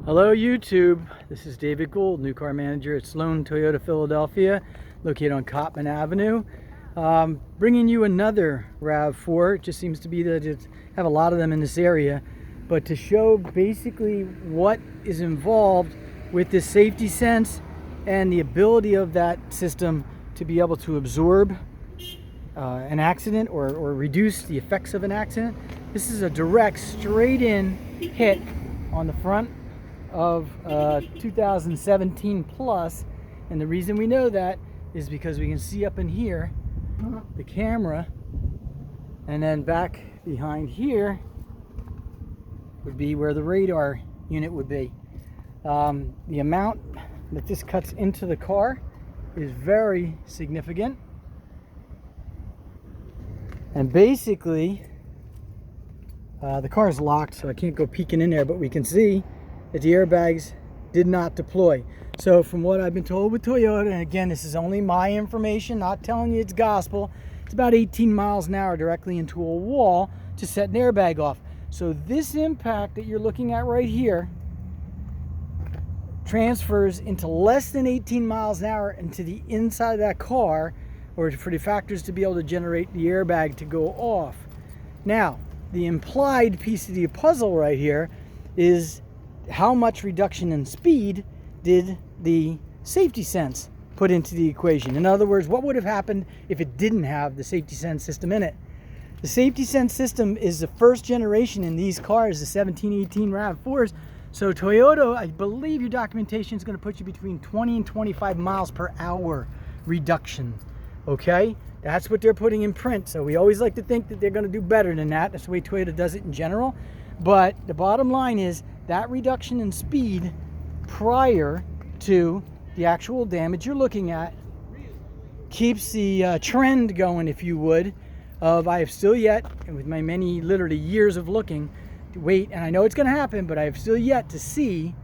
Hello YouTube, this is David Gould, new car manager at Sloan Toyota Philadelphia, located on Cottman Avenue. Bringing you another RAV4. It just seems to be that it's have a lot of them in this area, but to show basically what is involved with this safety sense and the ability of that system to be able to absorb an accident or reduce the effects of an accident. This is a direct straight in hit on the front of 2017 Plus, and the reason we know that is because we can see up in here the camera, and then back behind here would be where the radar unit would be. The amount that this cuts into the car is very significant, and basically the car is locked, so I can't go peeking in there, but we can see that the airbags did not deploy. So from what I've been told with Toyota, and again, this is only my information, not telling you it's gospel, it's about 18 miles an hour directly into a wall to set an airbag off. So this impact that you're looking at right here transfers into less than 18 miles an hour into the inside of that car, or for the factors to be able to generate the airbag to go off. Now, the implied piece of the puzzle right here is how much reduction in speed did the safety sense put into the equation? In other words, what would have happened if it didn't have the safety sense system in it? The safety sense system is the first generation in these cars, the 1718 RAV4s. So Toyota, I believe your documentation is going to put you between 20 and 25 miles per hour reduction. Okay, that's what they're putting in print. So we always like to think that they're going to do better than that. That's the way Toyota does it in general. But the bottom line is that reduction in speed prior to the actual damage you're looking at keeps the trend going, if you would, of I have still yet, and with my many literally years of looking, to wait, and I know it's going to happen, but I have still yet to see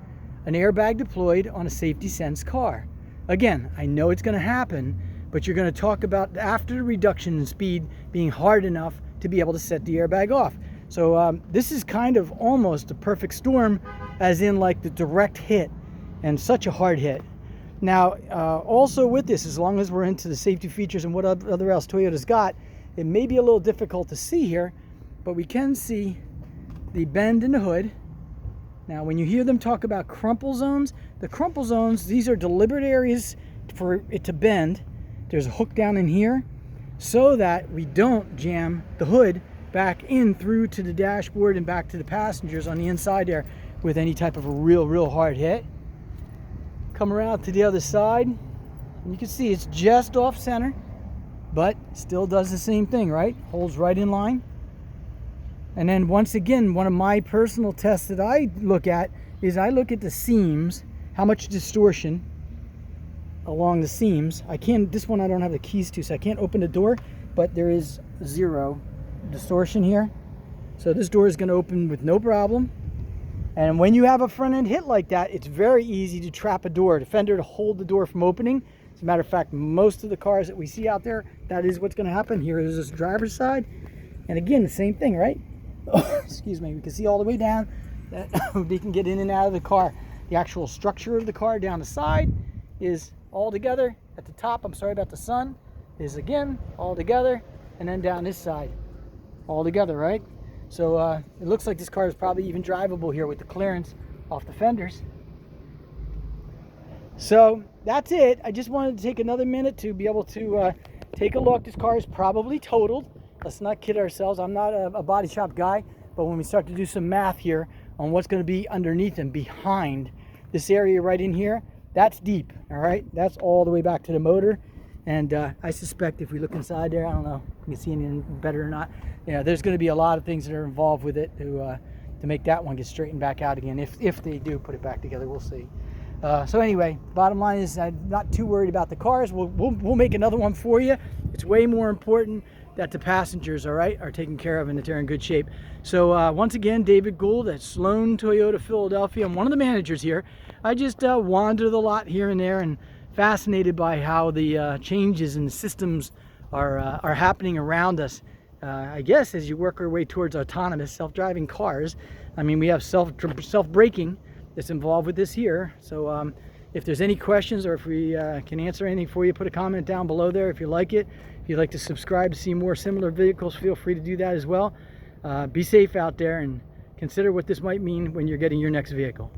an airbag deployed on a safety sense car. Again, I know it's going to happen, but you're going to talk about after the reduction in speed being hard enough to be able to set the airbag off. So this is kind of almost a perfect storm, as in like the direct hit, and such a hard hit. Now, also with this, as long as we're into the safety features and what other else Toyota's got, it may be a little difficult to see here, but we can see the bend in the hood. Now, when you hear them talk about crumple zones, the crumple zones, these are deliberate areas for it to bend. There's a hook down in here so that we don't jam the hood back in through to the dashboard and back to the passengers on the inside there with any type of a real hard hit. Come around to the other side, and you can see it's just off center, but still does the same thing, right? Holds right in line. And then once again, one of my personal tests that I look at is I look at the seams, how much distortion along the seams. This one I don't have the keys to, so I can't open the door, but there is zero distortion here. So this door is going to open with no problem. And when you have a front end hit like that, it's very easy to trap a door, the fender to hold the door from opening. As a matter of fact, most of the cars that we see out there, that is what's going to happen. Here is this driver's side, and again the same thing, right? Excuse me, we can see all the way down that they can get in and out of the car. The actual structure of the car down the side is all together. At the top, I'm sorry about the sun, is again all together, and then down this side all together, right? So it looks like this car is probably even drivable here with the clearance off the fenders. So that's it. I just wanted to take another minute to be able to take a look. This car is probably totaled. Let's not kid ourselves. I'm not a body shop guy, but when we start to do some math here on what's going to be underneath and behind this area right in here, that's deep, all right? That's all the way back to the motor. And I suspect if we look inside there, I don't know if you can see anything better or not. Yeah, there's going to be a lot of things that are involved with it to make that one get straightened back out again. If they do put it back together, we'll see. So anyway, bottom line is I'm not too worried about the cars. We'll make another one for you. It's way more important that the passengers, all right, are taken care of and that they're in good shape. So once again, David Gould at Sloan Toyota Philadelphia. I'm one of the managers here. I just wander the lot here and there and fascinated by how the changes in the systems are happening around us. I guess as you work our way towards autonomous self-driving cars. I mean, we have self-braking that's involved with this here. So if there's any questions, or if we can answer anything for you, put a comment down below there if you like it. If you'd like to subscribe to see more similar vehicles, feel free to do that as well. Be safe out there, and consider what this might mean when you're getting your next vehicle.